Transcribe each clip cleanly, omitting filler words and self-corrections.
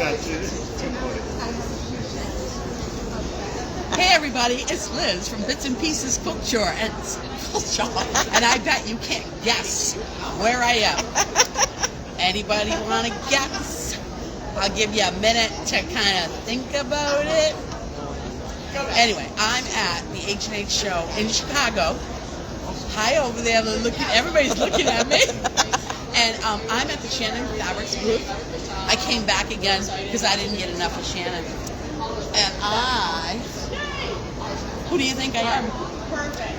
Hey everybody, it's Liz from Bits and Pieces Quilt Shoppe, and I bet you can't guess where I am. Anybody want to guess? I'll give you a minute to kind of think about it. Anyway, I'm at the H&H show in Chicago. Hi over there, everybody's looking at me. And I'm at the Shannon Fabrics booth. I came back again because I didn't get enough of Shannon. And who do you think I am?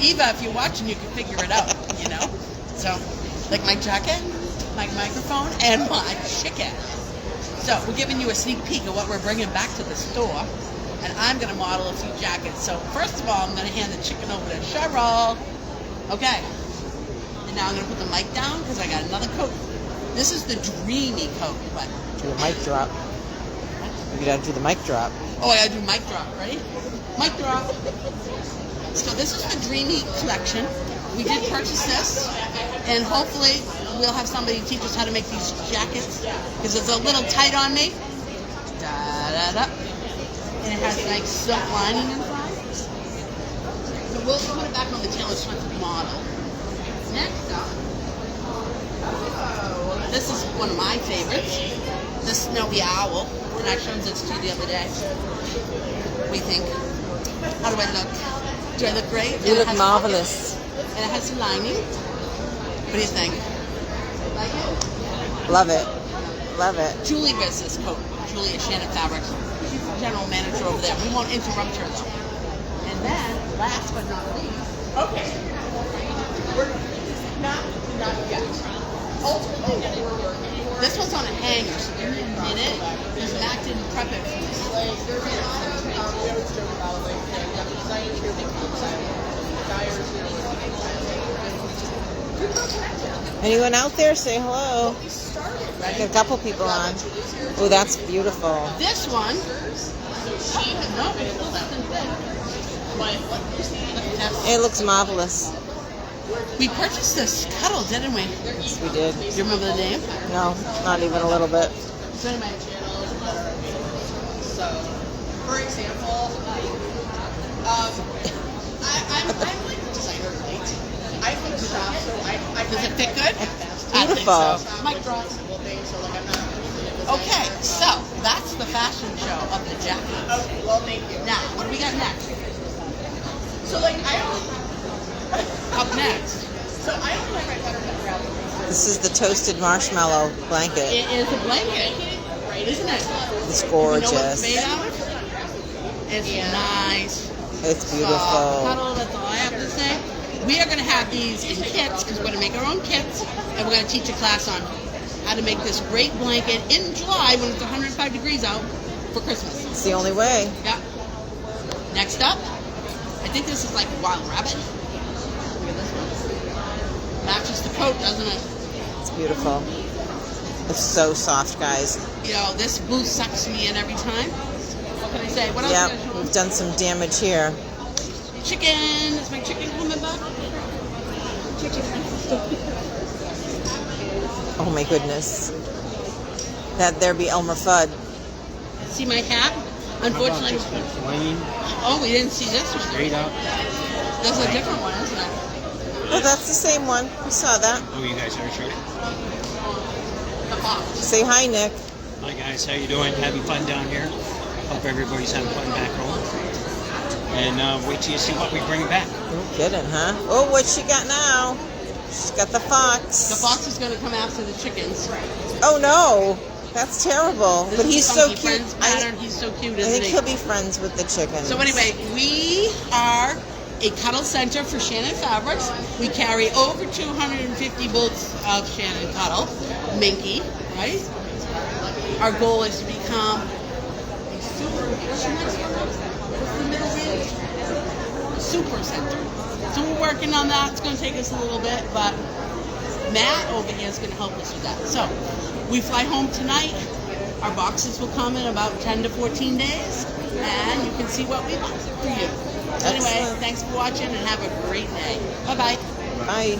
Eva, if you're watching, you can figure it out, you know? So, like my jacket, my microphone, and my chicken. So, we're giving you a sneak peek of what we're bringing back to the store. And I'm going to model a few jackets. So, first of all, I'm going to hand the chicken over to Cheryl. Okay. And now I'm going to put the mic down because I got another coat. This is the dreamy coat. But do the mic drop. You got to do the mic drop. Oh, I got to do mic drop. Ready? Mic drop. So this is the dreamy collection. We did purchase this, and hopefully we'll have somebody teach us how to make these jackets because it's a little tight on me. Da-da-da. And it has like silk lining inside. So we'll put it back on the Taylor Swift model. Next up, this is one of my favorites. The Snowy Owl. And I showed this to you the other day. What do you think? How do I look? Do I look great? You look marvelous. And it has some lining. What do you think? Like it? Love it. Love it. Julie wears this coat. Julie at Shannon Fabrics. She's the general manager over there. We won't interrupt her though. And then, last but not least, okay. We're not yet. Ultimately, what we're working for. This one's on a hanger, so in it, there's an active prep it for this. Anyone out there? Say hello. Got a couple people on. Oh, that's beautiful. This one, it looks marvelous. We purchased this Cuddle, didn't we? Yes, we did. Do you remember the name? No, not even a little bit. So anyway, for example, I'm like a designer late. I think stuff, so I does it fit good? Beautiful. I think so. Mic drop. Okay, so that's the fashion show of the jackets. Okay, well, thank you. Now, what do we got next? So, like, up next. So, I don't like my buttermilk wrap. This is the toasted marshmallow blanket. It is a blanket, isn't it? It's gorgeous. You know what it's made out of? It's nice. It's beautiful. Cuddle, that's all I have to say. We are going to have these in kits because we're going to make our own kits, and we're going to teach a class on how to make this great blanket in July when it's 105 degrees out for Christmas. It's the only way. Yeah. Next up, I think this is like wild rabbit. Look at this one. Matches the coat, doesn't it? It's beautiful. It's so soft, guys. You know, this booth sucks me in every time. What can I say? What else? Yeah, we've done some damage here. Chicken. Is my chicken coming back? Oh my goodness. That there be Elmer Fudd. See my hat? Unfortunately. Oh, we didn't see this one. Straight up. That's a different one, isn't it? Oh, that's the same one. We saw that. Oh, you guys already showed it? Say hi, Nick. Hi guys, how you doing? Having fun down here? Hope everybody's having fun back home. And wait till you see what we bring back. No kidding, huh? Oh, what she got now? She's got the fox. The fox is going to come after the chickens. Oh no, that's terrible. This but is he's the so Funky cute. Friends pattern. He's so cute, I isn't think he? he'll be friends with the chickens. So anyway, we are a Cuddle center for Shannon Fabrics. We carry over 250 bolts of Shannon Cuddle, Minky, right? Our goal is to become a super center. So we're working on that. It's going to take us a little bit, but Matt over here is going to help us with that. So we fly home tonight. Our boxes will come in about 10 to 14 days, and you can see what we want for you. So anyway, thanks for watching, and have a great day. Bye-bye. Bye.